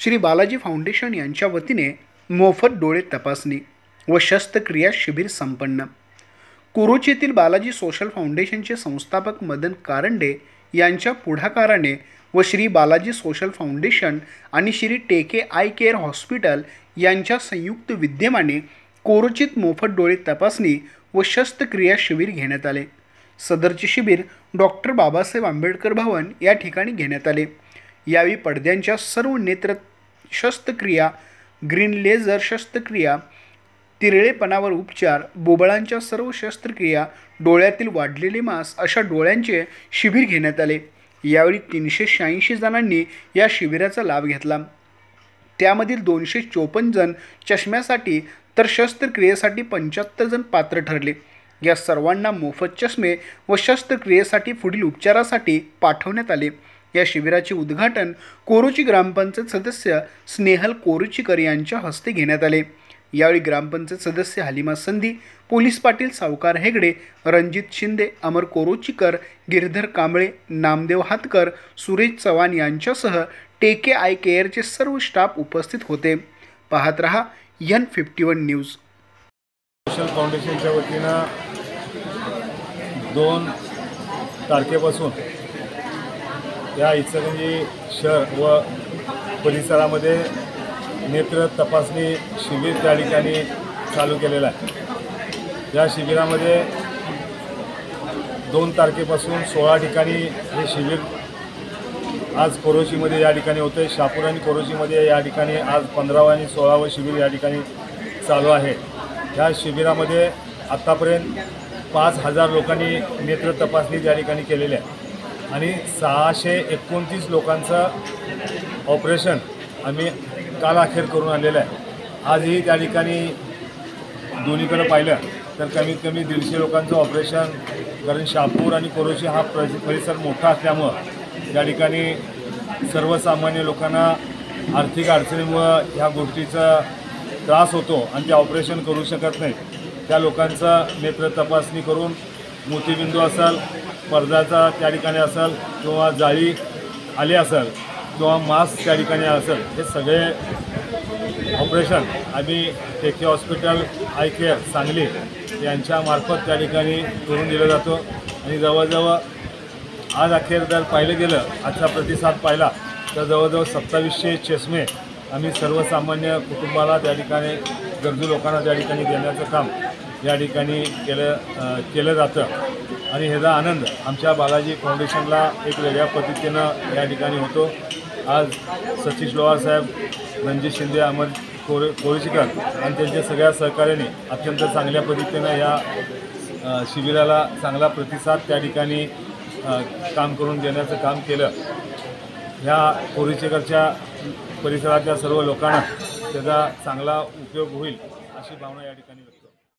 Shri Balaji foundation यांच्या वतीने मोफत डोळे तपासणी व शस्त्रक्रिया शिबिर संपन्न। कुरुच येथील बालाजी सोशल फाउंडेशनचे संस्थापक मदन कारंडे यांच्या पुढाकाराने व श्री बालाजी सोशल फाउंडेशन आणि श्री टेके आय केअर हॉस्पिटल यांच्या संयुक्त विद्यमाने कोरोचित मोफत डोळे तपासणी व शस्त्रक्रिया शिबिर घेण्यात आले। सदरचे शिबिर डॉक्टर बाबासाहेब आंबेडकर भवन या ठिकाणी घेण्यात आले। यावेळी पडद्यांच्या सर्व नेत्र शस्त्रक्रिया, ग्रीन लेझर शस्त्रक्रिया, तिरळेपणावर उपचार, बोबळांच्या सर्व शस्त्रक्रिया, डोळ्यातील वाढलेले मांस अशा डोळ्यांचे शिबिर घेण्यात आले। यावेळी 386 जणांनी या शिबिराचा लाभ घेतला। त्यामधील 254 जण चष्म्यासाठी तर शस्त्रक्रियेसाठी 75 जण पात्र ठरले। या सर्वांना मोफत चष्मे व शस्त्रक्रियेसाठी पुढील उपचारासाठी पाठवण्यात आले। या शिबिराचे उद्घाटन कोरोची ग्रामपंचायत सदस्य स्नेहल कोरुचीकर यांच्या हस्ते घेण्यात आले। यावेळी ग्रामपंचायत सदस्य हलिमा संधी, पोलीस पाटील सावकार हेगडे, रणजित शिंदे, अमर कोरोचीकर, गिरधर कांबळे, नामदेव हातकर, सुरेश चव्हाण यांच्यासह टेके आय केअरचे सर्व स्टाफ उपस्थित होते। पाहत रहा N51 न्यूज। सोशल फाउंडेशनच्या वतीनं 2 तारखेपासून या इचलकरंजी शहर व परिसरामध्ये नेत्र तपासणी शिबिर त्या ठिकाणी चालू केलेलं आहे। या शिबिरामध्ये 2 तारखेपासून 16 ठिकाणी हे शिबिर आज कोरोचीमध्ये या ठिकाणी होते। शहापूर आणि कोरोचीमध्ये या ठिकाणी आज 15वा आणि 16वा शिबिर या ठिकाणी चालू आहे। या शिबिरामध्ये आत्तापर्यंत 5000 लोकांनी नेत्र तपासणी या ठिकाणी केलेली आहे आणि 629 लोकांचं ऑपरेशन आम्ही काल अखेर करून आलेलं आहे। आजही त्या ठिकाणी दोन्हीकडे पाहिलं तर कमीत कमी 150 लोकांचं ऑपरेशन, कारण शहापूर आणि कोरोची हा परिसर मोठा असल्यामुळं या ठिकाणी सर्वसामान्य लोकांना आर्थिक अडचणीमुळं ह्या गोष्टीचा त्रास होतो आणि ते ऑपरेशन करू शकत नाही। त्या लोकांचा नेत्र तपासणी करून मोतीबिंदू असेल, पडद्याचा त्या ठिकाणी असेल किंवा जाळी आली असेल किंवा मास्क त्या ठिकाणी असेल, हे सगळे ऑपरेशन आम्ही टेके हॉस्पिटल आय केअर सांगली यांच्यामार्फत त्या ठिकाणी करून दिलं जातो। आणि जवळजवळ आज अखेर जर पाहिलं गेलं, आजचा प्रतिसाद पाहिला तर जवळजवळ 2700 चष्मे आम्ही सर्वसामान्य कुटुंबाला त्या ठिकाणी, गरजू लोकांना त्या ठिकाणी देण्याचं काम या ठिकाणी केलं जातं। आणि ह्याचा आनंद आमच्या बालाजी फाउंडेशनला एक वेगळ्या पद्धतीनं या ठिकाणी होतो। आज सतीश लोहार साहेब, रणजित शिंदे, अमर कोरुचीकर आणि त्यांच्या सगळ्या सहकार्याने अत्यंत चांगल्या पद्धतीनं या शिबिराला चांगला प्रतिसाद त्या ठिकाणी काम करून देण्याचं काम केलं। ह्या कोरुचीकरच्या परिसरातल्या सर्व लोकांना त्याचा चांगला उपयोग होईल अशी भावना या ठिकाणी